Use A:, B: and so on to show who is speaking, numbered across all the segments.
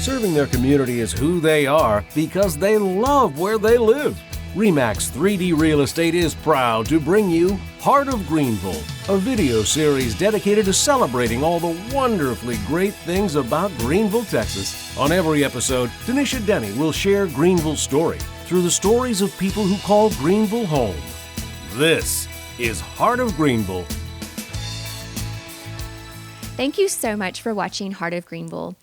A: Serving their community is who they are because they love where they live. REMAX 3D Real Estate is proud to bring you Heart of Greenville, a video series dedicated to celebrating all the wonderfully great things about Greenville, Texas. On every episode, Tanisha Denny will share Greenville's story through the stories of people who call Greenville home. This is Heart of Greenville.
B: Thank you so much for watching Heart of Greenville.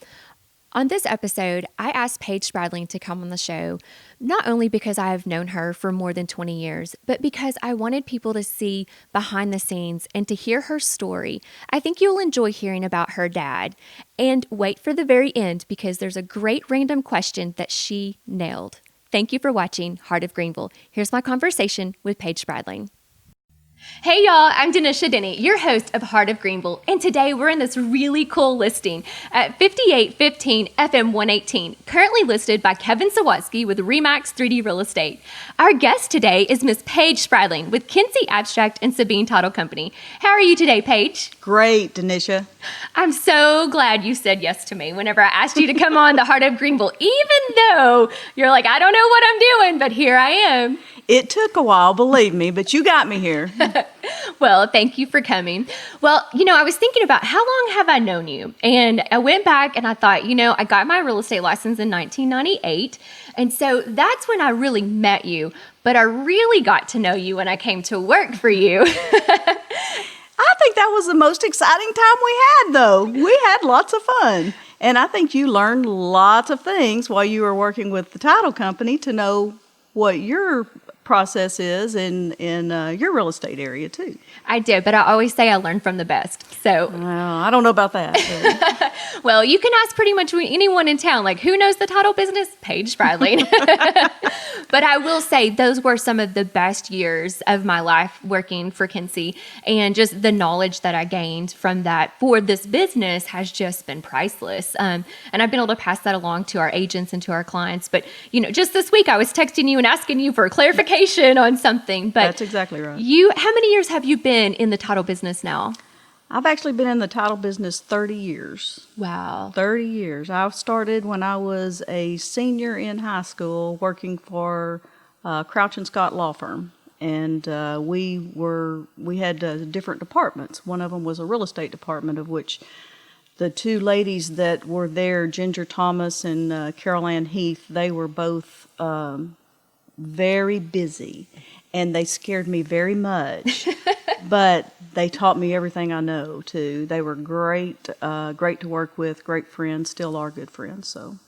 B: On this episode, I asked Paige Spradling to come on the show, not only because I have known her for more than 20 years, but because I wanted people to see behind the scenes and to hear her story. I think you'll enjoy hearing about her dad. And wait for the very end because there's a great random question that she nailed. Thank you for watching Heart of Greenville. Here's my conversation with Paige Spradling. Hey y'all, I'm Tanisha Denny, your host of Heart of Greenville, and today we're in this really cool listing at 5815 FM 118, currently listed by Kevin Sawatsky with REMAX 3D Real Estate. Our guest today is Miss Paige Spradling with Kincy Abstract and Sabine Title Company. How are you today, Paige?
C: Great, Tanisha.
B: I'm so glad you said yes to me whenever I asked you to come on the Heart of Greenville, even though you're like, I don't know what I'm doing, but here I am.
C: It took a while, believe me, but you got me here.
B: Well, thank you for coming. Well, I was thinking about how long have I known you? And I went back and I thought, I got my real estate license in 1998. And so that's when I really met you. But I really got to know you when I came to work for you.
C: I think that was the most exciting time we had, though. We had lots of fun. And I think you learned lots of things while you were working with the title company to know what your process is in your real estate area too.
B: I did, but I always say I learned from the best. So,
C: well, I don't know about that.
B: Well, you can ask pretty much anyone in town, like who knows the title business? Paige Spradling. But I will say those were some of the best years of my life working for Kincy, and just the knowledge that I gained from that for this business has just been priceless. And I've been able to pass that along to our agents and to our clients. But just this week I was texting you and asking you for clarification on something. But
C: that's exactly right.
B: How many years have you been in the title business now?
C: I've actually been in the title business 30 years.
B: Wow.
C: 30 years. I started when I was a senior in high school working for Crouch and Scott Law Firm. And we had different departments. One of them was a real estate department, of which the two ladies that were there, Ginger Thomas and Carol Ann Heath, they were both very busy. And they scared me very much. But they taught me everything I know, too. They were great to work with, great friends, still are good friends. So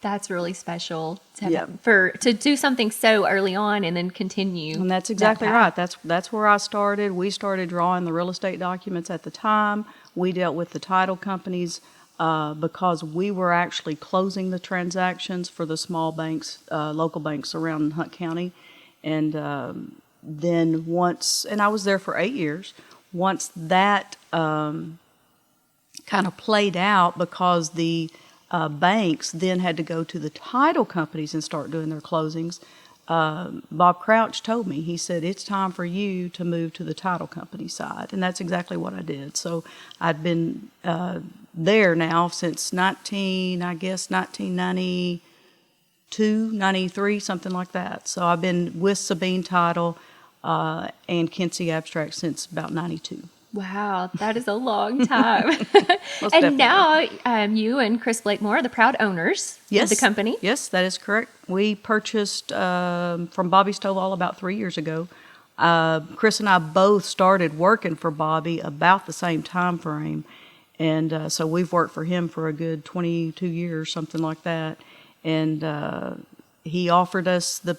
B: that's really special to do something so early on and then continue.
C: And that's exactly right. That's where I started. We started drawing the real estate documents at the time. We dealt with the title companies because we were actually closing the transactions for the small banks, local banks around Hunt County. And then and I was there for 8 years, once that kind of played out because the banks then had to go to the title companies and start doing their closings, Bob Crouch told me, he said, it's time for you to move to the title company side. And that's exactly what I did. So I'd been there now since 1992, 93, something like that. So I've been with Sabine Title and Kincy Abstract since about 92.
B: Wow, that is a long time. And
C: definitely.
B: Now you and Chris Blakemore are the proud owners of the company.
C: Yes, that is correct. We purchased from Bobby Stovall about 3 years ago. Chris and I both started working for Bobby about the same time frame. And so we've worked for him for a good 22 years, something like that. And he offered us the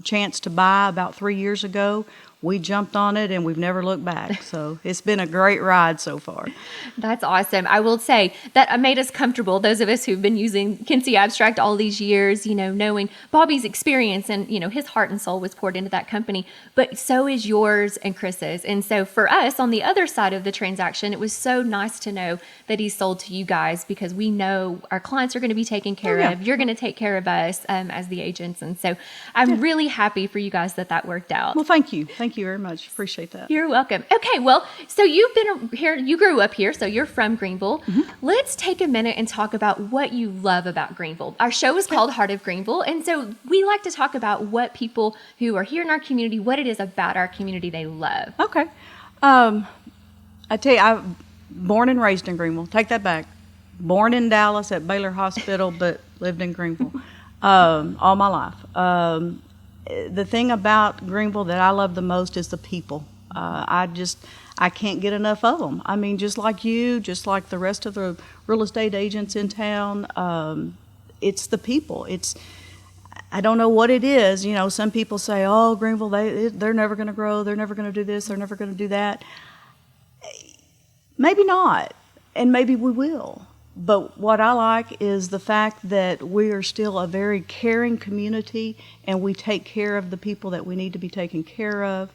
C: chance to buy about 3 years ago. We jumped on it and we've never looked back. So it's been a great ride so far.
B: That's awesome. I will say that made us comfortable, those of us who've been using Kincy Abstract all these years, knowing Bobby's experience and, his heart and soul was poured into that company, but so is yours and Chris's. And so for us on the other side of the transaction, it was so nice to know that he sold to you guys because we know our clients are going to be taken care of. You're going to take care of us as the agents. And so I'm really happy for you guys that worked out.
C: Well, thank you. Thank Thank you very much. Appreciate that.
B: You're welcome. Okay, well, so you've been here, you grew up here, so you're from Greenville. Let's take a minute and talk about what you love about Greenville. Our show is called Heart of Greenville, and so we like to talk about what people who are here in our community, what it is about our community they love.
C: Okay. I tell you, I'm born and raised in Greenville. Take that back. Born in Dallas at Baylor Hospital, but lived in Greenville all my life. The thing about Greenville that I love the most is the people. I can't get enough of them. I mean, just like you, just like the rest of the real estate agents in town, it's the people. I don't know what it is. You know, some people say, oh, Greenville, they're never going to grow. They're never going to do this. They're never going to do that. Maybe not, and maybe we will. But what I like is the fact that we are still a very caring community, and we take care of the people that we need to be taken care of.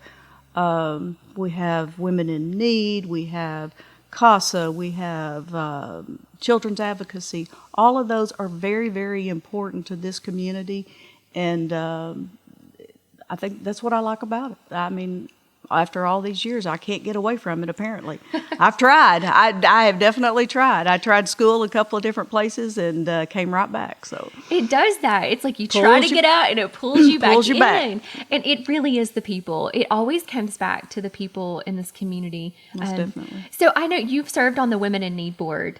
C: We have women in need, we have CASA, we have children's advocacy. All of those are very, very important to this community, and I think that's what I like about it. I mean, after all these years, I can't get away from it, apparently. I've tried. I have definitely tried. I tried school a couple of different places and came right back. So
B: it does that. It's like you try to get out and it pulls you back in. And it really is the people. It always comes back to the people in this community.
C: Most definitely.
B: So I know you've served on the Women in Need board.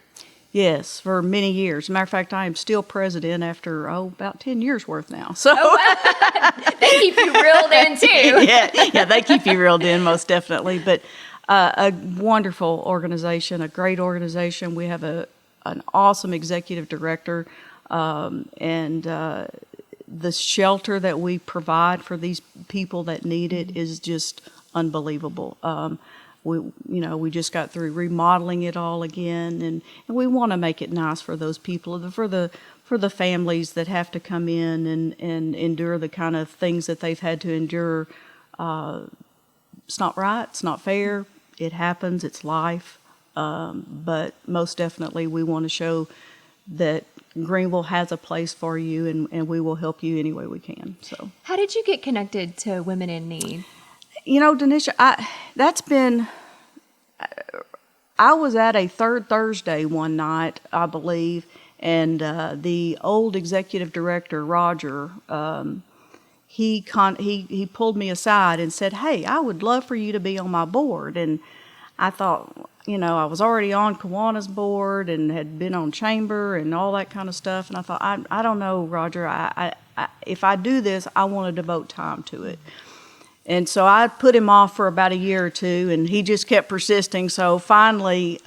C: Yes, for many years. Matter of fact, I am still president after, about 10 years worth now. So
B: they keep you reeled in too.
C: yeah, they keep you reeled in, most definitely. But a wonderful organization, a great organization. We have an awesome executive director, and the shelter that we provide for these people that need it is just unbelievable. We just got through remodeling it all again, and we want to make it nice for those people, for the families that have to come in and endure the kind of things that they've had to endure. It's not right. It's not fair. It happens. It's life. But most definitely, we want to show that Greenville has a place for you, and we will help you any way we can. So,
B: how did you get connected to Women in Need?
C: You know, Denisha, I was at a Third Thursday one night, I believe, and the old executive director, Roger, he pulled me aside and said, "Hey, I would love for you to be on my board." And I thought, I was already on Kiwanis board and had been on Chamber and all that kind of stuff. And I thought, I don't know, Roger, if I do this, I want to devote time to it. And so I put him off for about a year or two, and he just kept persisting. So finally,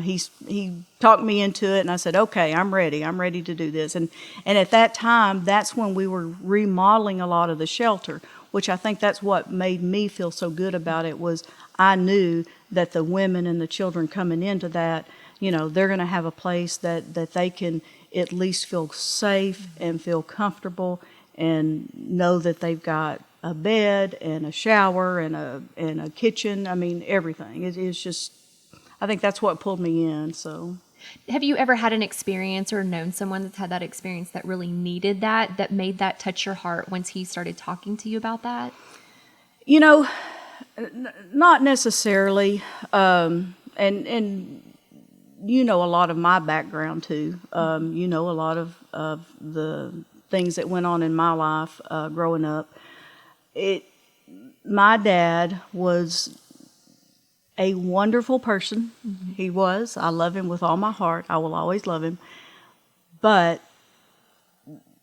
C: he talked me into it, and I said, "Okay, I'm ready. I'm ready to do this." And at that time, that's when we were remodeling a lot of the shelter, which I think that's what made me feel so good about it. Was I knew that the women and the children coming into that, they're going to have a place that they can at least feel safe and feel comfortable and know that they've got a bed and a shower and a kitchen. I mean, everything. It's just, I think that's what pulled me in. So,
B: have you ever had an experience or known someone that's had that experience that really needed that made that touch your heart once he started talking to you about that?
C: Not necessarily. And a lot of my background too. A lot of the things that went on in my life growing up. My dad was a wonderful person. Mm-hmm. He was. I love him with all my heart. I will always love him. But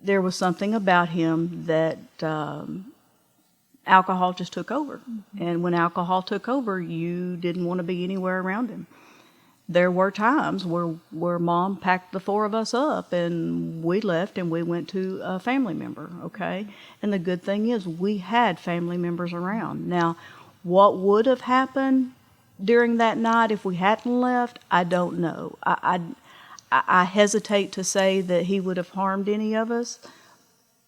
C: there was something about him that alcohol just took over. Mm-hmm. And when alcohol took over, you didn't want to be anywhere around him. There were times where Mom packed the four of us up and we left and we went to a family member, okay? And the good thing is we had family members around. Now, what would have happened during that night if we hadn't left, I don't know. I hesitate to say that he would have harmed any of us,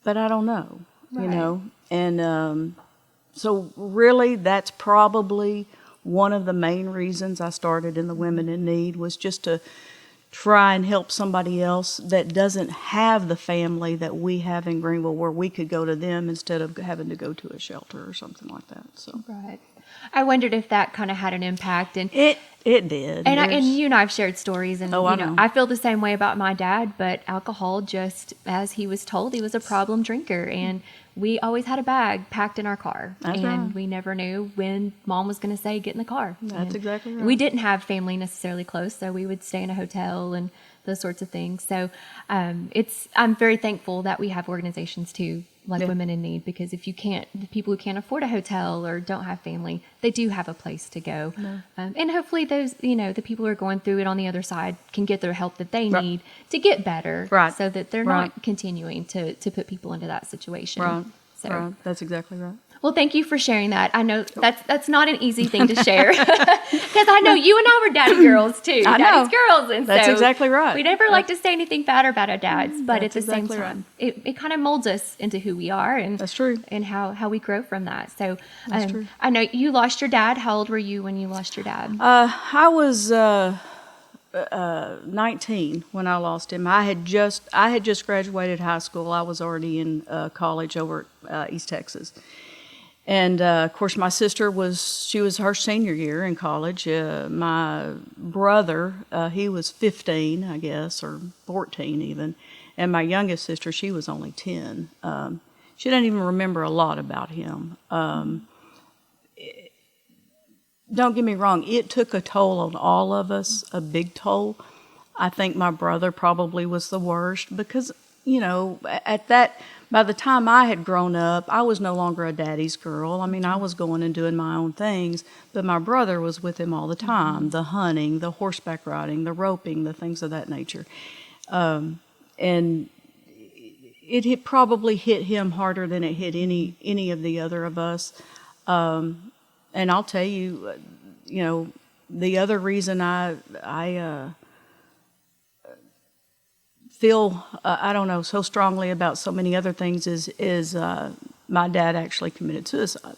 C: but I don't know,
B: right.
C: And so really that's probably one of the main reasons I started in the Women in Need, was just to try and help somebody else that doesn't have the family that we have in Greenville, where we could go to them instead of having to go to a shelter or something like that. So
B: Right. I wondered if that kind of had an impact, and
C: it did.
B: and you and I've shared stories, and
C: I know.
B: I feel the same way about my dad. But alcohol, just as he was told, he was a problem drinker, and we always had a bag packed in our car,
C: That's
B: and
C: right.
B: we never knew when Mom was going to say, "Get in the car."
C: That's
B: And
C: exactly right.
B: We didn't have family necessarily close, so we would stay in a hotel and those sorts of things. So I'm very thankful that we have organizations too, like
C: Yeah.
B: Women in Need, because if you can't, the people who can't afford a hotel or don't have family, they do have a place to go. And hopefully those, the people who are going through it on the other side can get their help that they
C: Right.
B: need to get better,
C: Right.
B: so that they're
C: Right.
B: not continuing to put people into that situation.
C: Right.
B: So,
C: Right. That's exactly right.
B: well, thank you for sharing that. I know that's not an easy thing to share, because I know you and I were daddy girls too,
C: I know.
B: daddy's girls, and
C: That's
B: so
C: exactly right.
B: we never like to say anything bad about our dads, but at
C: That's
B: the same
C: exactly
B: time, it kind of molds us into who we are, and
C: That's true.
B: and how we grow from that. So
C: That's true.
B: I know you lost your dad. How old were you when you lost your dad?
C: I was 19 when I lost him. I had just graduated high school. I was already in college over at East Texas. And of course, my sister was her senior year in college. My brother, he was 15, I guess, or 14 even. And my youngest sister, she was only 10. She didn't even remember a lot about him. Don't get me wrong, it took a toll on all of us, a big toll. I think my brother probably was the worst because, by the time I had grown up, I was no longer a daddy's girl. I mean, I was going and doing my own things, but my brother was with him all the time, the hunting, the horseback riding, the roping, the things of that nature. And it probably hit him harder than it hit any of the other of us. And I'll tell you, the other reason I feel so strongly about so many other things is my dad actually committed suicide,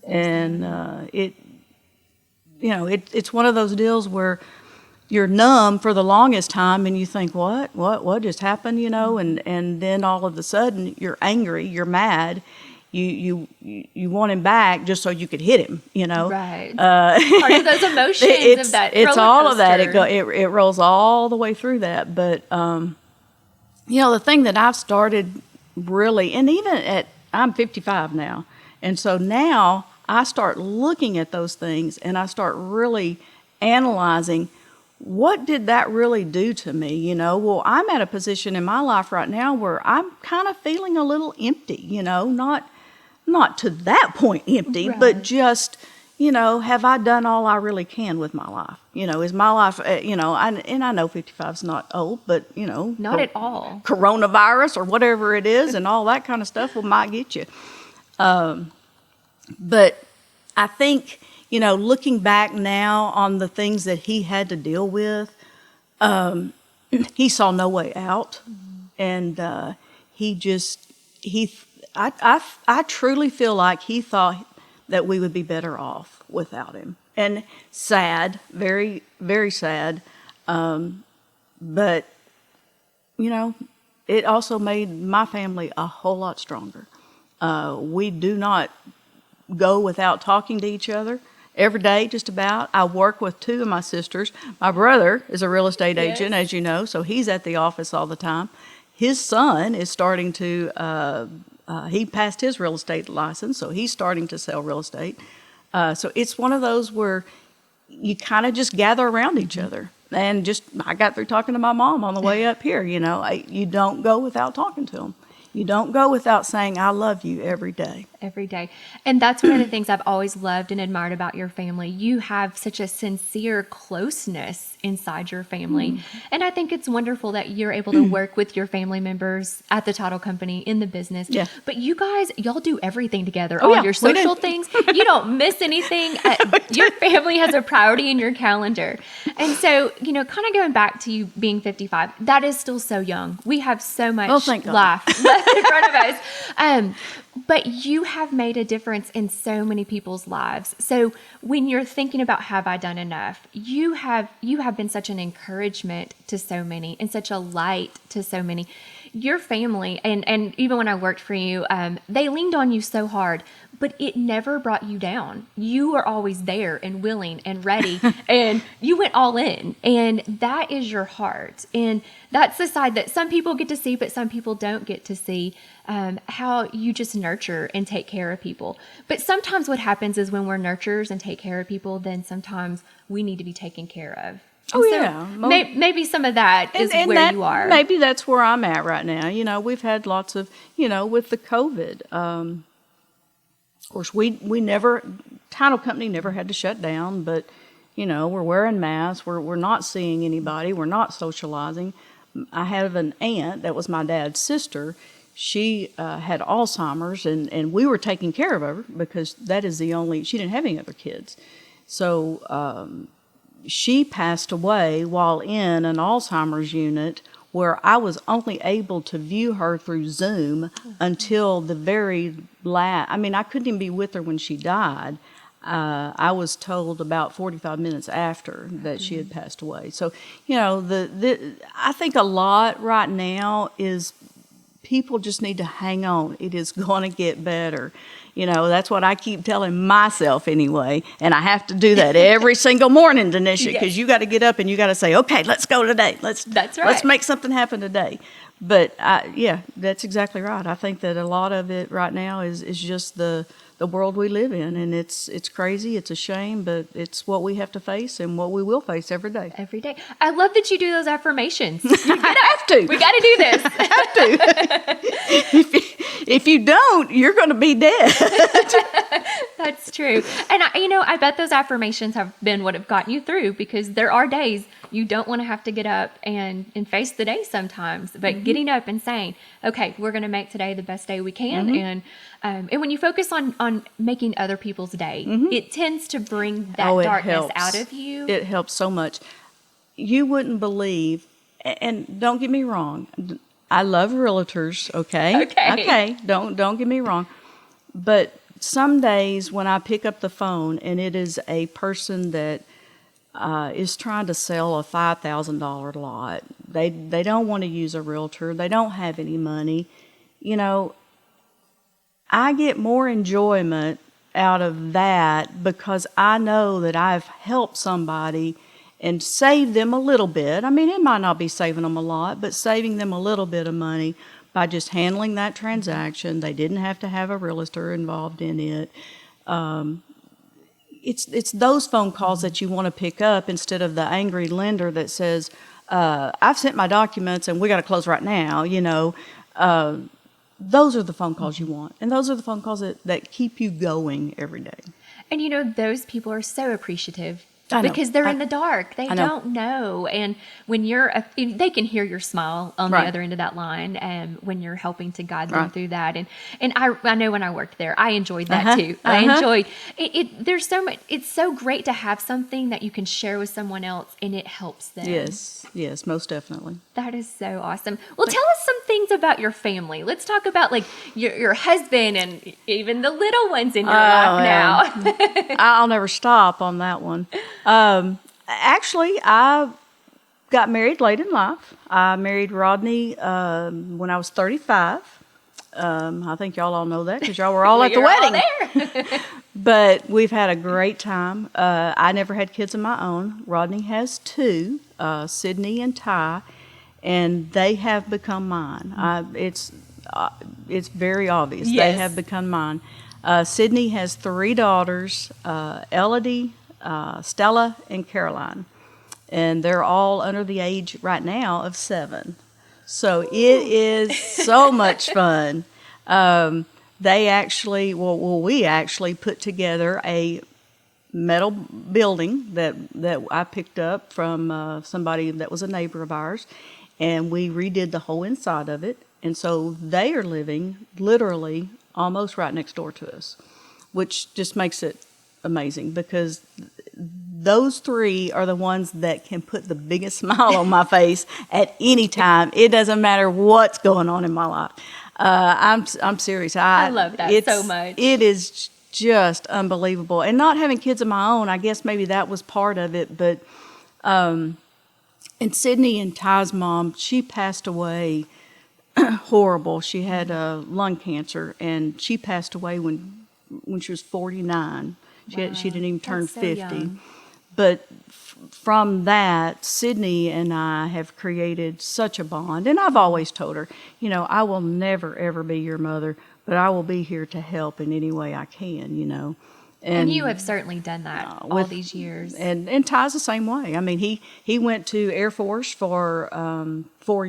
C: and it's one of those deals where you're numb for the longest time, and you think, what just happened, and then all of a sudden you're angry, you're mad. You want him back just so you could hit him,
B: Right. Part of those emotions of that.
C: It's all of that.
B: roller
C: It rolls all the way through that. But the thing that I've started really, and even I'm 55 now, and so now I start looking at those things and I start really analyzing, what did that really do to me? Well, I'm at a position in my life right now where I'm kind of feeling a little empty, not to that point empty,
B: Right.
C: but just, have I done all I really can with my life? Is my life, and I know 55 is not old, but,
B: Not at all.
C: Coronavirus or whatever it is and all that kind of stuff might get you. But I think, looking back now on the things that he had to deal with, he saw no way out. And I truly feel like he thought that we would be better off without him. And sad, very, very sad. But, it also made my family a whole lot stronger. We do not go without talking to each other every day, just about. I work with two of my sisters. My brother is a real estate agent, as you know, so he's at the office all the time. His son is starting to, he passed his real estate license, so he's starting to sell real estate. So it's one of those where you kind of just gather around each other. And I got through talking to my mom on the way up here, you don't go without talking to them. You don't go without saying, I love you every day.
B: Every day. And that's one of the things I've always loved and admired about your family. You have such a sincere closeness inside your family. And I think it's wonderful that you're able to work with your family members at the title company, in the business.
C: Yeah.
B: But y'all do everything together.
C: Oh,
B: All
C: yeah,
B: your
C: we do.
B: social things. You don't miss anything. Your family has a priority in your calendar. And so, kind of going back to you being 55, that is still so young. We have so much
C: Oh, thank God.
B: life left in front of us. But you have made a difference in so many people's lives. So when you're thinking about, have I done enough? You have been such an encouragement to so many and such a light to so many. Your family, and even when I worked for you, they leaned on you so hard, but it never brought you down. You were always there and willing and ready, and you went all in. And that is your heart. And that's the side that some people get to see, but some people don't get to see, how you just nurture and take care of people. But sometimes what happens is when we're nurturers and take care of people, then sometimes we need to be taken care of.
C: Oh,
B: so
C: yeah.
B: Maybe some of that is where you are.
C: Maybe that's where I'm at right now. You know, we've had lots of, you know, with the COVID. Of course, we never, title company never had to shut down, but, you know, we're wearing masks. We're not seeing anybody. We're not socializing. I have an aunt that was my dad's sister. She had Alzheimer's, and we were taking care of her because that is the only, she didn't have any other kids. So, she passed away while in an Alzheimer's unit where I was only able to view her through Zoom until the very last. I mean, I couldn't even be with her when she died. I was told about 45 minutes after that she had passed away. So, you know, I think a lot right now is people just need to hang on. It is going to get better. You know, that's what I keep telling myself anyway. And I have to do that every single morning, Denisha, because you got to get up and you got to say, okay, let's go today. That's right. Let's make something happen today. But yeah, that's exactly right. I think that a lot of it right now is just the world we live in, and it's crazy, it's a shame, but it's what we have to face and what we will face every day.
B: Every day. I love that you do those affirmations. You
C: have to.
B: We got to do this.
C: Have to. If you don't, you're going to be dead.
B: That's true. And I bet those affirmations have been what have gotten you through, because there are days you don't want to have to get up and face the day sometimes, but getting up and saying, okay, we're going to make today the best day we can. And when you focus on making other people's day, it tends to bring that darkness out of you.
C: It helps so much. You wouldn't believe, and don't get me wrong, I love realtors, okay? Okay, don't get me wrong. But some days when I pick up the phone and it is a person that is trying to sell a $5,000 lot, they don't want to use a realtor, they don't have any money, you know, I get more enjoyment out of that because I know that I've helped somebody and saved them a little bit. I mean, it might not be saving them a lot, but saving them a little bit of money by just handling that transaction. They didn't have to have a realtor involved in it. It's those phone calls that you want to pick up instead of the angry lender that says, I've sent my documents and we got to close right now, you know. Those are the phone calls you want. And those are the phone calls that keep you going every day.
B: And, you know, those people are so appreciative. Because they're in the dark. They don't know. And when they can hear your smile on the other end of that line, when you're helping to guide them through that. And I know when I worked there, I enjoyed that too. I enjoyed it. There's so much. It's so great to have something that you can share with someone else and it helps them.
C: Yes, most definitely.
B: That is so awesome. Well, tell us some things about your family. Let's talk about like your husband and even the little ones in your life now.
C: I'll never stop on that one. Actually, I got married late in life. I married Rodney when I was 35. I think y'all all know that because y'all were all at the wedding.
B: All there.
C: But we've had a great time. I never had kids of my own. Rodney has two, Sydney and Ty, and they have become mine. It's very obvious. Yes. They have become mine. Sydney has three daughters, Elodie, Stella, and Caroline. And they're all under the age right now of 7. So it is so much fun. We actually put together a metal building that I picked up from somebody that was a neighbor of ours, and we redid the whole inside of it. And so they are living literally almost right next door to us, which just makes it amazing because those three are the ones that can put the biggest smile on my face at any time. It doesn't matter what's going on in my life. I'm serious.
B: I love that so
C: it's-
B: much.
C: It is just unbelievable. And not having kids of my own, I guess maybe that was part of it. But and Sydney and Ty's mom, she passed away horrible. She had lung cancer, and she passed away when she was 49. She didn't even turn
B: That's so
C: 50.
B: young.
C: But from that, Sydney and I have created such a bond. And I've always told her, I will never, ever be your mother, but I will be here to help in any way I can.
B: And you have certainly done that all these years.
C: And Ty's the same way. I mean, he went to Air Force for 5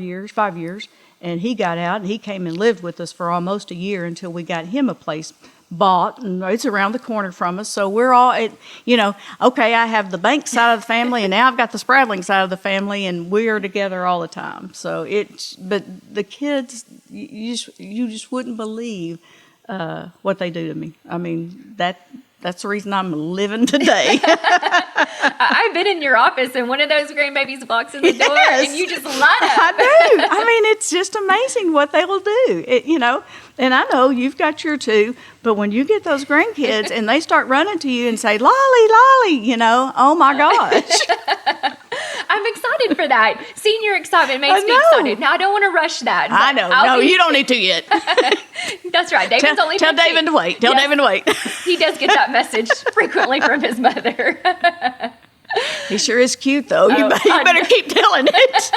C: years, and he got out, and he came and lived with us for almost a year until we got him a place bought, and it's around the corner from us. So we're all, okay, I have the Banks side of the family, and now I've got the Spradling side of the family, and we are together all the time. So but the kids, you just wouldn't believe what they do to me. I mean, that's the reason I'm living today.
B: I've been in your office, and one of those grandbabies walks in the door, and you just light up.
C: I do. I mean, it's just amazing what they will do. And I know you've got your two, but when you get those grandkids and they start running to you and say, "Lolly, Lolly," oh my gosh.
B: I'm excited for that. Seeing your excitement makes me
C: know.
B: excited. Now, I don't want to rush that.
C: I know. No, you don't need to yet.
B: That's right. David's only
C: Tell
B: 15.
C: David to wait. Tell
B: Yes.
C: David to wait.
B: He does get that message frequently from his mother.
C: He sure is cute, though. You
B: I
C: better
B: know.
C: keep telling it.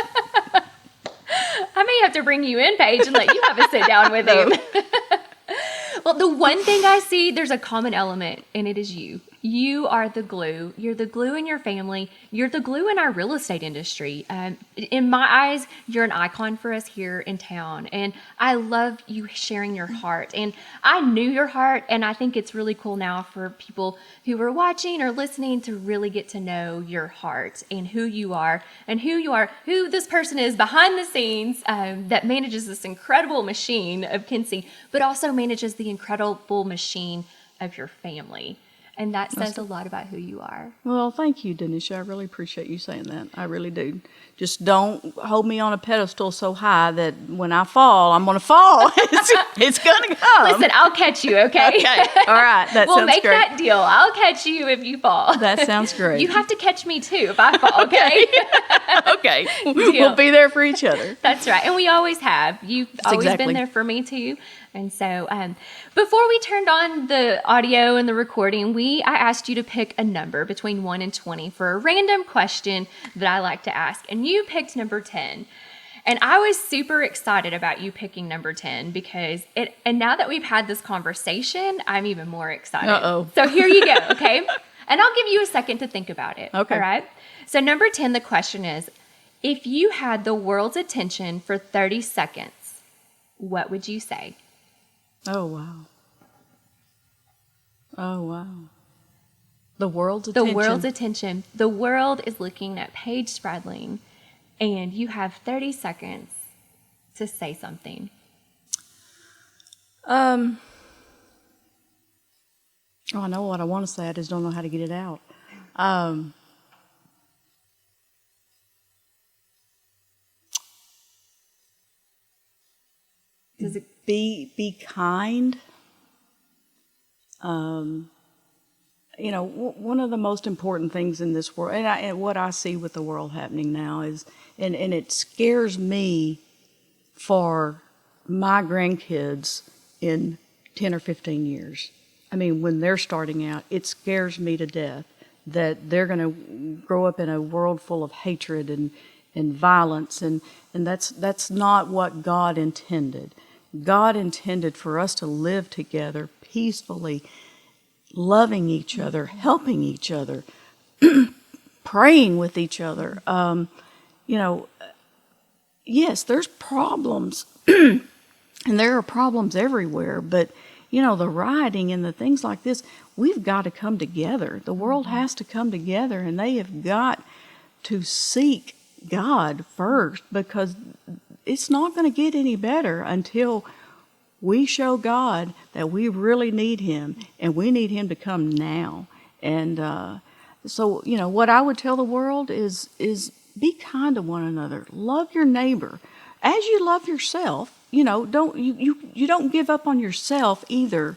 B: I may have to bring you in, Paige, and let you have a sit down with him. Well, the one thing I see, there's a common element, and it is you. You are the glue. You're the glue in your family. You're the glue in our real estate industry. In my eyes, you're an icon for us here in town. And I love you sharing your heart. And I knew your heart, and I think it's really cool now for people who are watching or listening to really get to know your heart and who you are, who this person is behind the scenes that manages this incredible machine of Kincy, but also manages the incredible machine of your family. And that says a lot about who you are.
C: Well, thank you, Denisha. I really appreciate you saying that. I really do. Just don't hold me on a pedestal so high that when I fall, I'm going to fall. It's going to come.
B: Listen, I'll catch you, okay?
C: Okay. All right. That
B: we'll
C: sounds
B: make
C: great.
B: that deal. I'll catch you if you fall.
C: That sounds great.
B: You have to catch me too if I fall, okay?
C: Okay. We'll be there for each other.
B: That's right. And we always have. You've always
C: exactly.
B: been there for me too. And so before we turned on the audio and the recording, I asked you to pick a number between 1 and 20 for a random question that I like to ask. And you picked number 10. And I was super excited about you picking number 10 because and now that we've had this conversation, I'm even more excited.
C: Uh-oh.
B: So here you go, okay? And I'll give you a second to think about it.
C: Okay.
B: All right? So number 10, the question is, if you had the world's attention for 30 seconds, what would you say?
C: Oh, wow. Oh, wow. The world's attention.
B: The world's attention. The world is looking at Paige Spradling, and you have 30 seconds to say something.
C: Oh, I know what I want to say. I just don't know how to get it out.
B: Does it?
C: Be kind. One of the most important things in this world, and what I see with the world happening now is, and it scares me for my grandkids in 10 or 15 years. I mean, when they're starting out, it scares me to death that they're going to grow up in a world full of hatred and violence, and that's not what God intended. God intended for us to live together peacefully, loving each other, helping each other, praying with each other. Yes, there's problems, and there are problems everywhere, but, the rioting and the things like this, we've got to come together. The world has to come together, and they have got to seek God first, because it's not going to get any better until we show God that we really need Him, and we need Him to come now. And so, what I would tell the world is be kind to one another. Love your neighbor as you love yourself. you don't give up on yourself either.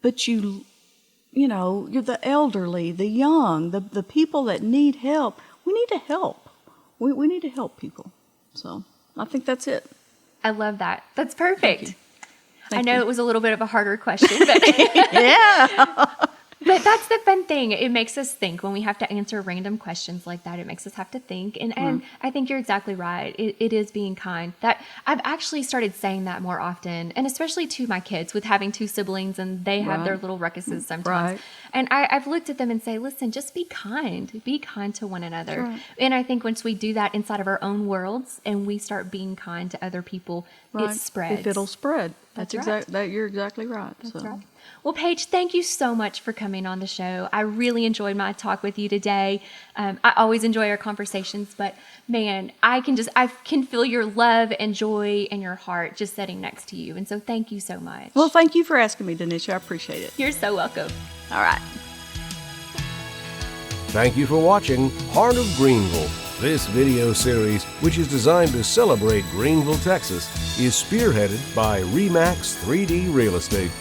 C: But you're the elderly, the young, the people that need help. We need to help. We need to help people. So I think that's it.
B: I love that. That's perfect.
C: Thank
B: I know
C: you.
B: it was a little bit of a harder question, but
C: Yeah.
B: but that's the fun thing. It makes us think when we have to answer random questions like that. It makes us have to think. And I think you're exactly right. It is being kind. That I've actually started saying that more often, and especially to my kids with having 2 siblings and they have their little ruckuses sometimes.
C: Right.
B: And I've looked at them and say, listen, just be kind. Be kind to one another.
C: Right.
B: And I think once we do that inside of our own worlds and we start being kind to other people, it spreads.
C: If it'll spread.
B: That's
C: You're exactly right.
B: That's right. Well, Paige, thank you so much for coming on the show. I really enjoyed my talk with you today. I always enjoy our conversations, but man, I can feel your love and joy in your heart just sitting next to you. And so thank you so much.
C: Well, thank you for asking me, Denisha. I appreciate it.
B: You're so welcome.
C: All right.
A: Thank you for watching Heart of Greenville. This video series, which is designed to celebrate Greenville, Texas, is spearheaded by REMAX 3D Real Estate.